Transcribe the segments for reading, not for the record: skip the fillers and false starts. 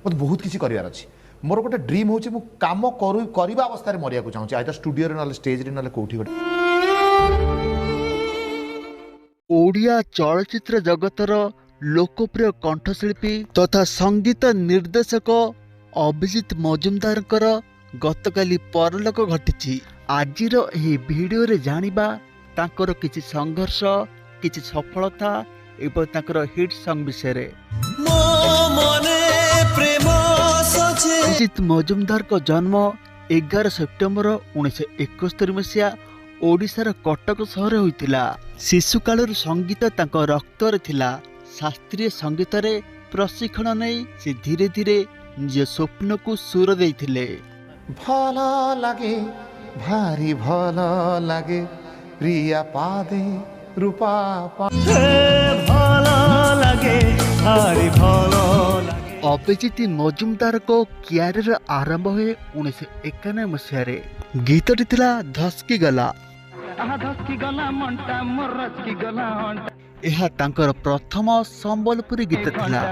मत बहुत किसी करार अच्छी मोर गोटे ड्रीम हूँ मु काम करवा अवस्था मरिया चाहूँ आइदर स्टूडियो ना स्टेज ना कौटी गोटे। ओडिया चलचित्र जगतर लोकप्रिय कंठशिल्पी तथा संगीत निर्देशक अभिजीत मजुमदार गतकाली परलोक घटी। आजिर एही भिडियो रे जानिबा तांकर किछि संघर्ष किछि सफलता एवं तांकर हिट सॉन्ग विषय। अभिजीत मजुमदार को जन्म 11 सेप्टेम्बर 1971 मसीहा ओडिशार कटक सहर होइतिला। शिशुकाल संगीत तांको रक्तर थिला। शास्त्रीय संगीत रे प्रशिक्षण नै से धीरे धीरे निज स्वप्न को सुर देइथिले। भल लागे भारी भल लागे प्रिया पादे रूपा भल लागे भारी भल लागे। अभिजीत मजुमदार को क्यारियर आरंभ हुए 1991 मसीह। गीतटी थिला धसकी गला। यह तांकर प्रथम संबलपुरी गीत थिला।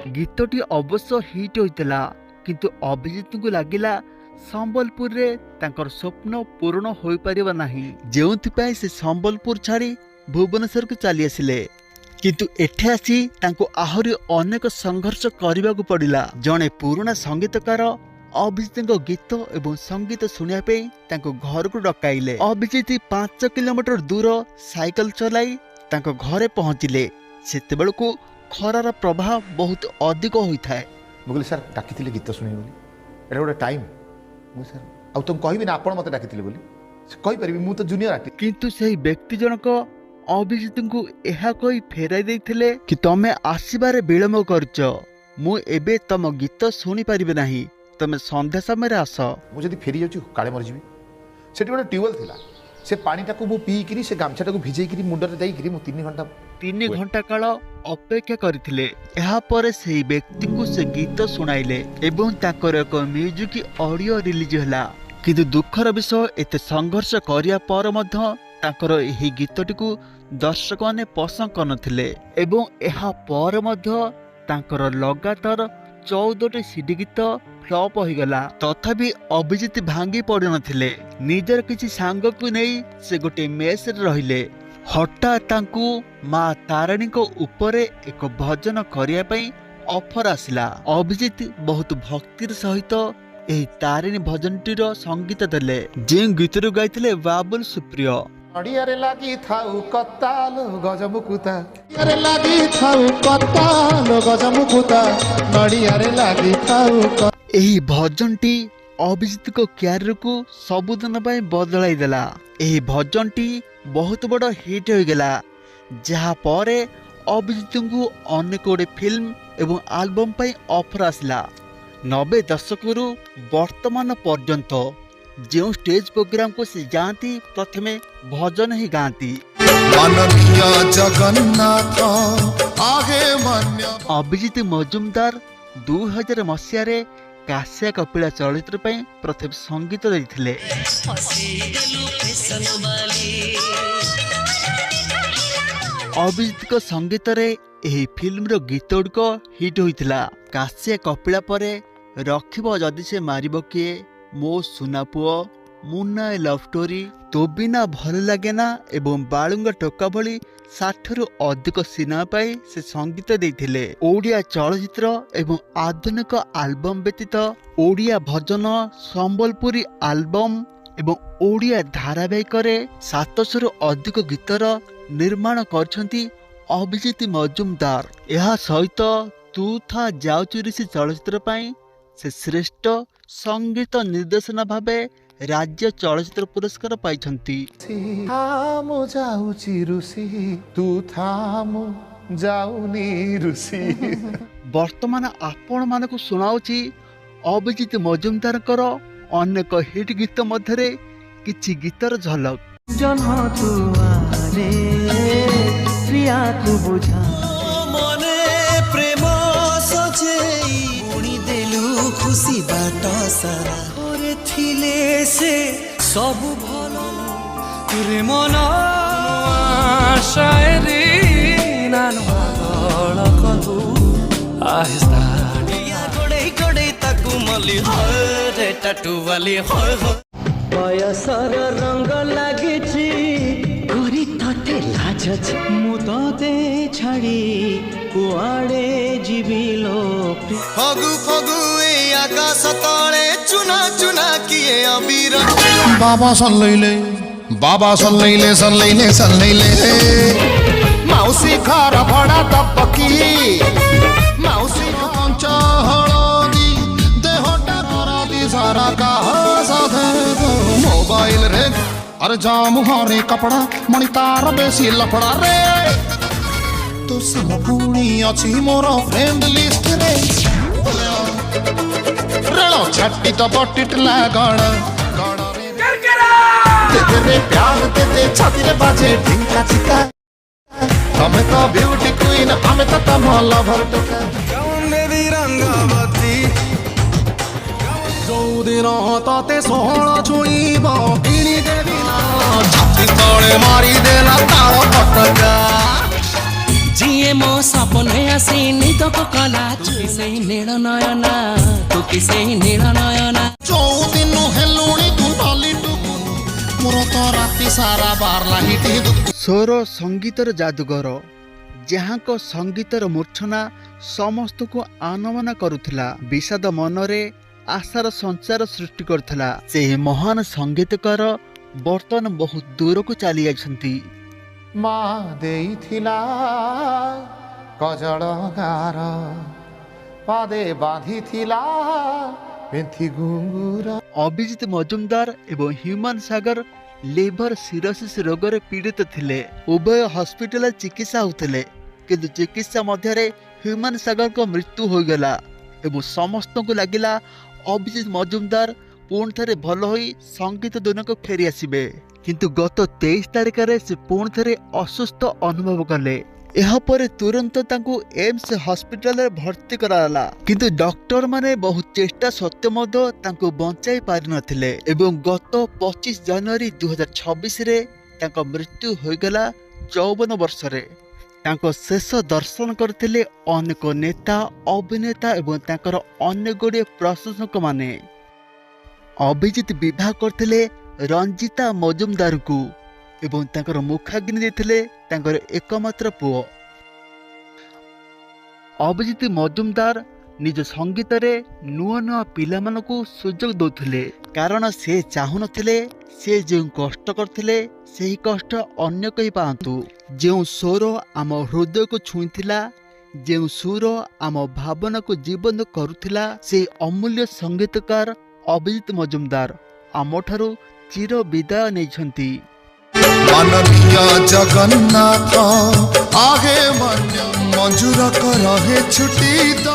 गीतटी अवश्य हिट होइतिला किंतु अभिजीत को लागिला संबलपुर रे तांकर स्वप्न पूर्ण होई परिबा नाही, जेउथि से संबलपुर छाड़ी भुवनेश्वर को चली आसिले। किंतु एठे आसी तांको आहुरी अनेक संघर्ष करबाकू पड़िला। जणे पुराना संगीतकार अभिजीत गीत एवं संगीत सुनिया पे तांको घर को डकाइले। अभिजीत 5 किलोमीटर दूर साइकिल चलाई तांको घरे पहुंचिले। सेतेबेल को खरार प्रभाव बहुत अधिक होता है। मुझे सर डाकी गीत शुणे बोली एटा गोटे टाइम मुझे सर आ तुम कहबी ना आपण मते डाकी बोली कहि परिबी मु तो जूनियर आर्टिस्ट। किंतु सही व्यक्ति जनक अभिजीत को यह कोई फेराई देथिले कि तमे आसीबारे विलंब करछ, मु एबे तम गीत सुनी परिबे नाही, तमे संध्या समय आस। मु जदी फेरी जाउची काळे मर जीवी। सेठी गोटे ट्यूबवेल थिला, से पानीटा को मु पी किरी से गामछाटा को भिजै किरी मुंडरे देई किरी मु 3 घंटा काल अपेक्षा करथिले। एहा परे सेही व्यक्ति को से गीत सुनाइले एवं ताकर एक म्यूजिक ऑडियो रिलीज होला। किंतु दुखर विषय एते संघर्ष करिया पर मध्य ताकर एही गीतटी को दर्शक माने पसंद करनथिले एवं एहा पर मध्य ताकर लगातार 14टी सीडी गीत फ्लॉप होइगला। तथापि अभिजीत भांगी पड़ नथिले। निजर किछि सांग को नहीं से गोटे मेस रहिले। हठात तांकु माँ तारिणी को ऊपरे एक भजन करिया पई ऑफर आसिला। अभिजीत बहुत भक्तिर सहित एही तारिणी भजनटीर संगीत देले, जे गीतरु गाइथिले बाबुल सुप्रिय। नडियारे लागी थाउ कत्तालो गजमुकुता नडियारे लागी थाउ कत्तालो गजमुकुता नडियारे लागी थाउ। एही भजनटी अभिजीत को क्यारियर को सबुदिन पाई बदलाई देला। एही भजनटी बहुत बड़ हिट हो गला, जहा परे अभिजीत को अनेक गोटे फिल्म एवं एल्बम पाई ऑफर आसला। 90 दशकरू वर्तमान पर्यंत जो स्टेज प्रोग्राम को से जाती प्रथमे भजन ही गाती। अभिजीत मजुमदार 2000 मसीह काशिया कपिला चलचित्र ପାଇଁ प्रथम संगीत ଦେଇଥିଲେ। अभिजीत को संगीत रे एही फिल्म रो गीत गुड़िक हिट होइतिला। काशिया कपिला परे रखिबो जदि से मारिबो किए, मो सुना पुओ, मुन्ना लव स्टोरी, तो बिना भल लागे ना एवं बालुंगा टोका भली 60 रु अधिक सिनेमा पाई से संगीत देथिले। ओडिया चलचित्र एवं आधुनिक एल्बम व्यतीत ओडिया भजन, संबलपुरी एल्बम एवं ओडिया धारावाहिक 700 रु अधिक गीतर निर्माण करछंती अभिजीत मजुमदार। यह सहित तू था जाउचु ऋषि चलचित्र पाई से श्रेष्ठ संगीत निर्देशना भावे राज्य चलचित्र पुरस्कार पाइछंती। थामो जाउची रुसी तू थामो जाउनी रुसी। वर्तमान आपण मानकु सुनाउची अभिजीत मजुमदारकर अनेक हिट गीत मध्यरे किछि गीतर झलक। जन्म तू आले प्रिया तू बुझा मने प्रेम सजेई उणी देलु खुशी बाट सारा करे थिले से सब भलो तुरे मन शायरी नान आहिस्ता गोड़े गोड़े ताकू मली रे टाटू वाली बयसर रंग लागिछि करी तते लाज मु तते छाड़ी कुआड़े जीविलो फगु फगु ए आकाश तले चुना चुना किए अबीर बाबा सल्लैले माउसी घर भड़ा दबकी माउसी पंच हळदी देहटा करदी सारा काह साधे मोबाइल रे अरे जाम हरे कपड़ा मणि तार बेसी लफड़ा रे तो सब पुणी अछि मोर फ्रेंड लिस्ट रे रेलो छट्टी तो बटिट लागण रे प्यार दे छाती रे बाजे ढिंका चिका हमें तो ब्यूटी क्वीन हमें तो तम लवर टका बेबी रंगवती जोदिन तते सोहळ छुईब इणी देवी ना छाती तळे मारी देला ताळ पटका जिए मो सपने आसी निद कला तू किसे नील नयना तू किसे नील नयना चौदिन हेलुणी तू नाली टुकु मोर तो राति सारा बारला हिटी दुख ସ୍ୱର ସଙ୍ଗୀତର ଯାଦୁଗର ଯାହାଙ୍କ ସଙ୍ଗୀତର ମୂର୍ଚ୍ଛନା ସମସ୍ତଙ୍କୁ ଆନମନା କରୁଥିଲା ବିଷାଦ ମନରେ ଆଶାର ସଞ୍ଚାର ସୃଷ୍ଟି କରୁଥିଲା ସେହି ମହାନ ସଙ୍ଗୀତକାର ବର୍ତ୍ତମାନ ବହୁତ ଦୂରକୁ ଚାଲି ଯାଇଛନ୍ତି। ମା ଦେଇଥିଲା କଜଳ ଗାର ପାଦେ ବାନ୍ଧିଥିଲା ପେନ୍ଥି ଘୁଙ୍ଗୁର। ଅଭିଜିତ ମଜୁମଦାର ଏବଂ ହ୍ୟୁମାନ ସାଗର লিଭର ସିରୋସିସ୍ ରୋଗରେ ପୀଡ଼ିତ ଥିଲେ। ଉଭୟ ହସ୍ପିଟାଲରେ ଚିକିତ୍ସା ହେଉଥିଲେ କିନ୍ତୁ ଚିକିତ୍ସା ମଧ୍ୟରେ ହ୍ୟୁମାନ ସାଗରଙ୍କ ମୃତ୍ୟୁ ହୋଇଗଲା ଏବଂ ସମସ୍ତଙ୍କୁ ଲାଗିଲା ଅଭିଜିତ ମଜୁମଦାର ପୁଣି ଥରେ ଭଲ ହୋଇ ସଙ୍ଗୀତ ଦୁନିଆକୁ ଫେରି ଆସିବେ। କିନ୍ତୁ ଗତ 23 ତାରିଖରେ ସେ ପୁଣି ଥରେ ଅସୁସ୍ଥ ଅନୁଭବ କଲେ। ଏହାପରେ ତୁରନ୍ତ ତାଙ୍କୁ ଏମ୍ସ ହସ୍ପିଟାଲରେ ଭର୍ତ୍ତି କରାଗଲା କିନ୍ତୁ ଡକ୍ଟର ମାନେ ବହୁ ଚେଷ୍ଟା ସତ୍ତ୍ୱେ ମଧ୍ୟ ତାଙ୍କୁ ବଞ୍ଚାଇ ପାରିନଥିଲେ ଏବଂ ଗତ 25 ଜାନୁଆରୀ 2026ରେ ତାଙ୍କ ମୃତ୍ୟୁ ହୋଇଗଲା 54 ବର୍ଷରେ। ତାଙ୍କ ଶେଷ ଦର୍ଶନ କରିଥିଲେ ଅନେକ ନେତା ଅଭିନେତା ଏବଂ ତାଙ୍କର ଅନେକ ଗୁଡ଼ିଏ ପ୍ରଶଂସକମାନେ। ଅଭିଜିତ ବିବାହ କରିଥିଲେ ରଞ୍ଜିତା ମଜୁମଦାରଙ୍କୁ ଏବଂ ତାଙ୍କର ମୁଖାଗ୍ନି ଦେଇଥିଲେ ତାଙ୍କର ଏକମାତ୍ର ପୁଅ। ଅଭିଜିତ ମଜୁମଦାର ନିଜ ସଙ୍ଗୀତରେ ନୂଆ ନୂଆ ପିଲାମାନଙ୍କୁ ସୁଯୋଗ ଦେଉଥିଲେ କାରଣ ସେ ଚାହୁଁନଥିଲେ ସେ ଯେଉଁ କଷ୍ଟ କରିଥିଲେ ସେହି କଷ୍ଟ ଅନ୍ୟ କେହି ପାଆନ୍ତୁ। ଯେଉଁ ସ୍ୱର ଆମ ହୃଦୟକୁ ଛୁଇଁଥିଲା ଯେଉଁ ସୁର ଆମ ଭାବନାକୁ ଜୀବନ୍ତ କରୁଥିଲା ସେହି ଅମୂଲ୍ୟ ସଙ୍ଗୀତକାର ଅଭିଜିତ ମଜୁମଦାର ଆମଠାରୁ ଚିର ବିଦାୟ ନେଇଛନ୍ତି। माननीय जगन्नाथ आगे मन मंजूर कर छुट्टी द